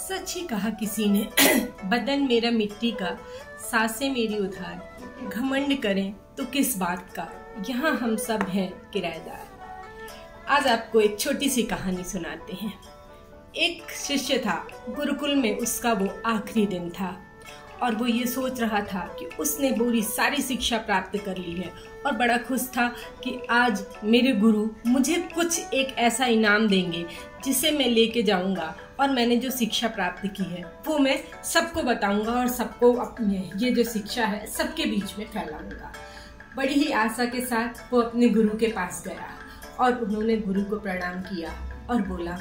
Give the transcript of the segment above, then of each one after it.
सच ही कहा किसी ने, बदन मेरा मिट्टी का, सांसें मेरी उधार, घमंड करें तो किस बात का, यहाँ हम सब हैं किराएदार। आज आपको एक छोटी सी कहानी सुनाते हैं। एक शिष्य था, गुरुकुल में उसका वो आखिरी दिन था और वो ये सोच रहा था कि उसने पूरी सारी शिक्षा प्राप्त कर ली है और बड़ा खुश था कि आज मेरे गुरु मुझे कुछ एक ऐसा इनाम देंगे जिसे मैं लेके जाऊंगा और मैंने जो शिक्षा प्राप्त की है वो मैं सबको बताऊंगा और सबको अपने ये जो शिक्षा है सबके बीच में फैलाऊंगा। बड़ी ही आशा के साथ वो अपने गुरु के पास गया और उन्होंने गुरु को प्रणाम किया और बोला,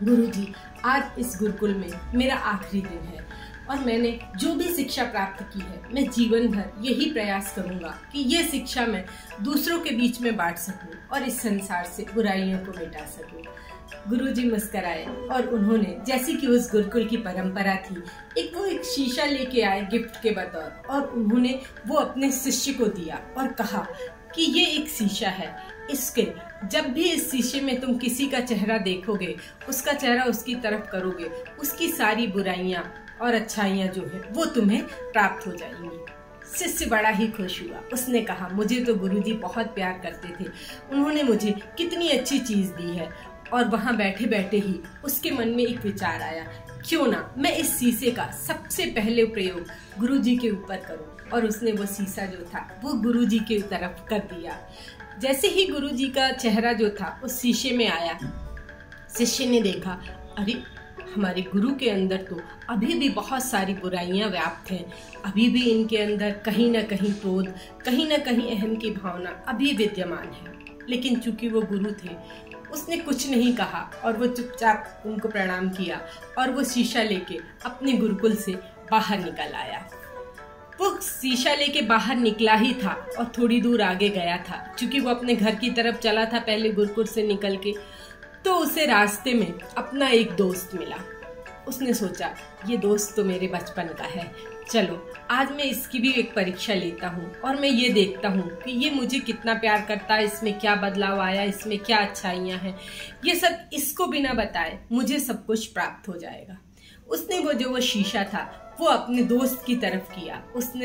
गुरु जी, आज इस गुरुकुल में मेरा आखिरी दिन है और मैंने जो भी शिक्षा प्राप्त की है मैं जीवन भर यही प्रयास करूंगा कि ये शिक्षा मैं दूसरों के बीच में बांट सकूं और इस संसार से बुराइयों को मिटा सकूं। गुरुजी मुस्कुराए और उन्होंने, जैसी कि उस गुरुकुल की परंपरा थी, एक शीशा लेके आए गिफ्ट के बतौर और उन्होंने वो अपने शिष्य को दिया और कहा कि ये एक शीशा है, इसके जब भी इस शीशे में तुम किसी का चेहरा देखोगे, उसका चेहरा उसकी तरफ करोगे, उसकी सारी बुराइयां और अच्छाइयां जो है वो तुम्हें प्राप्त हो जाएंगी। शिष्य बड़ा ही खुश हुआ। उसने कहा, मुझे तो गुरुजी बहुत प्यार करते थे, उन्होंने मुझे कितनी अच्छी चीज दी है। और वहां बैठे बैठे ही उसके मन में एक विचार आया, क्यों ना मैं इस शीशे का सबसे पहले प्रयोग गुरुजी के ऊपर करूं। और उसने वो शीशा जो था वो गुरुजी के तरफ कर दिया। जैसे ही गुरुजी का चेहरा जो था उस शीशे में आया, शिष्य ने देखा, अरे हमारे गुरु के अंदर तो अभी भी बहुत सारी बुराइयां व्याप्त हैं, अभी भी इनके अंदर कहीं ना कहीं क्रोध, कहीं ना कहीं अहम की भावना अभी विद्यमान है। लेकिन चूंकि वो गुरु थे, उसने कुछ नहीं कहा और वो चुपचाप उनको प्रणाम किया और वो शीशा लेके अपने गुरुकुल से बाहर निकल आया। वो शीशा लेके बाहर निकला ही था और थोड़ी दूर आगे गया था, क्योंकि वो अपने घर की तरफ चला था पहले गुरुकुल से निकल के, तो उसे रास्ते में अपना एक दोस्त मिला। उसने सोचा, ये दोस्त तो मेरे बचपन का है, चलो आज मैं इसकी भी एक परीक्षा लेता हूँ और मैं ये देखता हूँ कि ये मुझे कितना प्यार करता है, इसमें क्या बदलाव आया, इसमें क्या अच्छाइयाँ हैं, ये सब इसको बिना बताए मुझे सब कुछ प्राप्त हो जाएगा। उसने वो शीशा था वो अपने दोस्त की तरफ किया।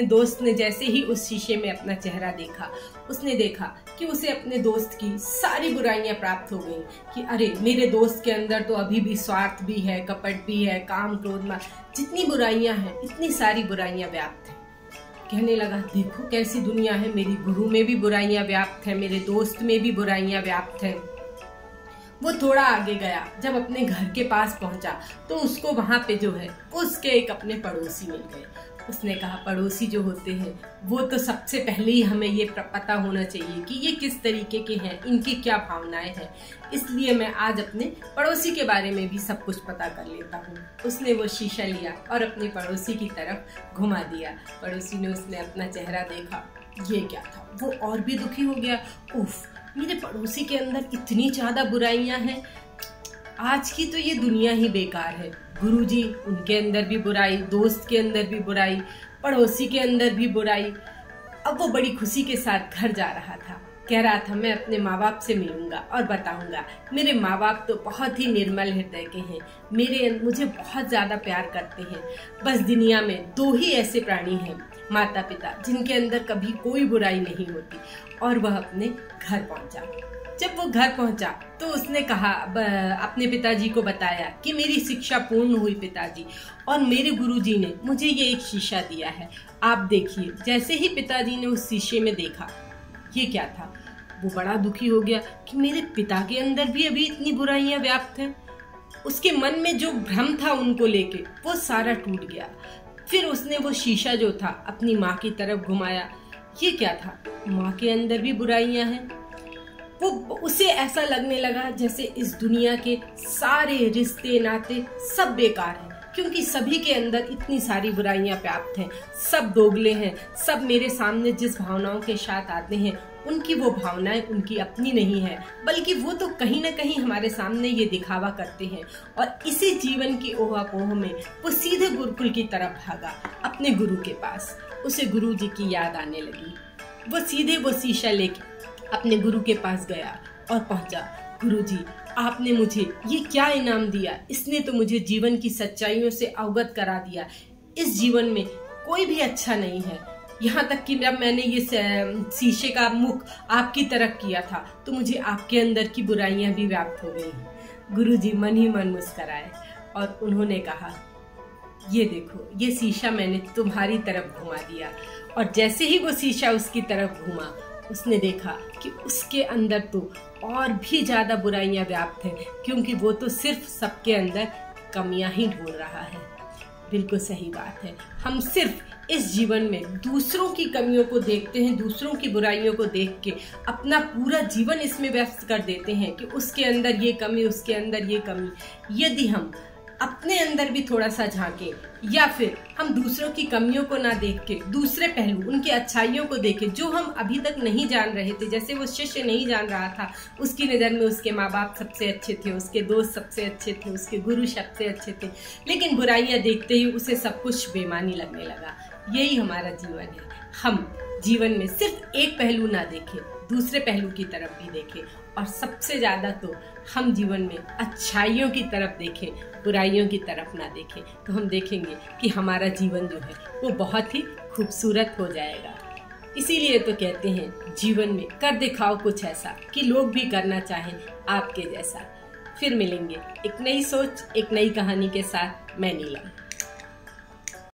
दोस्त ने जैसे ही उस शीशे में अपना चेहरा देखा, उसने देखा कि उसे अपने दोस्त की सारी बुराइयां प्राप्त हो गई कि अरे मेरे दोस्त के अंदर तो अभी भी स्वार्थ भी है, कपट भी है, काम क्रोध मान, जितनी बुराइयां हैं इतनी सारी बुराइयां व्याप्त हैं। कहने लगा, देखो कैसी दुनिया है, मेरी गुरु में भी बुराइयां व्याप्त है, मेरे दोस्त में भी बुराइयां व्याप्त है। वो थोड़ा आगे गया, जब अपने घर के पास पहुंचा तो उसको वहां पे जो है उसके एक अपने पड़ोसी मिल गए। उसने कहा, पड़ोसी जो होते हैं वो तो सबसे पहले ही हमें ये पता होना चाहिए कि ये किस तरीके के हैं, इनकी क्या भावनाएं हैं, इसलिए मैं आज अपने पड़ोसी के बारे में भी सब कुछ पता कर लेता हूँ। उसने वो शीशा लिया और अपने पड़ोसी की तरफ घुमा दिया। पड़ोसी ने उसने अपना चेहरा देखा, ये क्या था, वो और भी दुखी हो गया। उफ, मेरे पड़ोसी के अंदर इतनी ज्यादा बुराइयां हैं, आज की तो ये दुनिया ही बेकार है। गुरुजी, उनके अंदर भी बुराई, दोस्त के अंदर भी बुराई, पड़ोसी के अंदर भी बुराई। अब वो बड़ी खुशी के साथ घर जा रहा था, कह रहा था, मैं अपने माँ बाप से मिलूंगा और बताऊंगा, मेरे माँ बाप तो बहुत ही निर्मल हृदय के हैं, मुझे बहुत ज्यादा प्यार करते हैं। बस दुनिया में दो ही ऐसे प्राणी हैं, माता पिता, जिनके अंदर कभी कोई बुराई नहीं होती। और वह अपने घर पहुंचा। जब वो घर पहुंचा तो उसने कहा, अपने पिताजी को बताया कि मेरी शिक्षा पूर्ण हुई पिताजी, और मेरे गुरुजी ने मुझे ये एक शीशा दिया है, आप देखिए। जैसे ही पिताजी ने उस शीशे में देखा, ये क्या था, वो बड़ा दुखी हो गया कि मेरे पिता के अंदर भी अभी इतनी बुराइयां व्याप्त हैं। उसके मन में जो भ्रम था उनको लेके वो सारा टूट गया। फिर उसने वो शीशा जो था अपनी माँ की तरफ घुमाया। ये क्या था, माँ के अंदर भी बुराइयां हैं। उसे ऐसा लगने लगा जैसे इस दुनिया के सारे रिश्ते नाते सब बेकार हैं, क्योंकि सभी के अंदर इतनी सारी बुराइयां व्याप्त हैं, सब दोगले हैं, सब मेरे सामने जिस भावनाओं के साथ आते हैं उनकी वो भावनाएं उनकी अपनी नहीं है, बल्कि वो तो कहीं ना कहीं हमारे सामने ये दिखावा करते हैं। और इसी जीवन की ओहापोह में वो सीधे गुरुकुल की तरफ भागा, अपने गुरु के पास। उसे गुरु जी की याद आने लगी। वो सीधे वो शीशा लेके अपने गुरु के पास गया और पहुंचा गुरुजी, आपने मुझे ये क्या इनाम दिया। इसने तो मुझे जीवन की सच्चाइयों से अवगत करा दिया। इस जीवन में कोई भी अच्छा नहीं है। यहाँ तक कि जब मैंने ये शीशे का मुख आपकी तरफ किया था तो मुझे आपके अंदर की बुराइयां भी व्याप्त हो गई। गुरुजी मन ही मन मुस्कराए और उन्होंने कहा, ये देखो, ये शीशा मैंने तुम्हारी तरफ घुमा दिया। और जैसे ही वो शीशा उसकी तरफ घुमा, उसने देखा कि उसके अंदर तो और भी ज्यादा बुराइयां व्याप्त हैं, क्योंकि वो तो सिर्फ सबके अंदर कमियां ही ढूंढ रहा है। बिल्कुल सही बात है। हम सिर्फ इस जीवन में दूसरों की कमियों को देखते हैं, दूसरों की बुराइयों को देख के अपना पूरा जीवन इसमें व्यस्त कर देते हैं कि उसके अंदर ये कमी, उसके अंदर ये कमी। यदि हम अपने अंदर भी थोड़ा सा झांके, या फिर हम दूसरों की कमियों को ना देख के दूसरे पहलू, उनकी अच्छाइयों को देखें जो हम अभी तक नहीं जान रहे थे। जैसे वो शिष्य नहीं जान रहा था, उसकी नज़र में उसके माँ बाप सबसे अच्छे थे, उसके दोस्त सबसे अच्छे थे, उसके गुरु सबसे अच्छे थे, लेकिन बुराइयां देखते ही उसे सब कुछ बेमानी लगने लगा। यही हमारा जीवन है। हम जीवन में सिर्फ एक पहलू ना देखें, दूसरे पहलू की तरफ भी देखें, और सबसे ज्यादा तो हम जीवन में अच्छाइयों की तरफ देखें, बुराइयों की तरफ ना देखें। तो हम देखेंगे कि हमारा जीवन जो है वो बहुत ही खूबसूरत हो जाएगा। इसीलिए तो कहते हैं, जीवन में कर दिखाओ कुछ ऐसा कि लोग भी करना चाहें आपके जैसा। फिर मिलेंगे एक नई सोच, एक नई कहानी के साथ। मैं नीलम।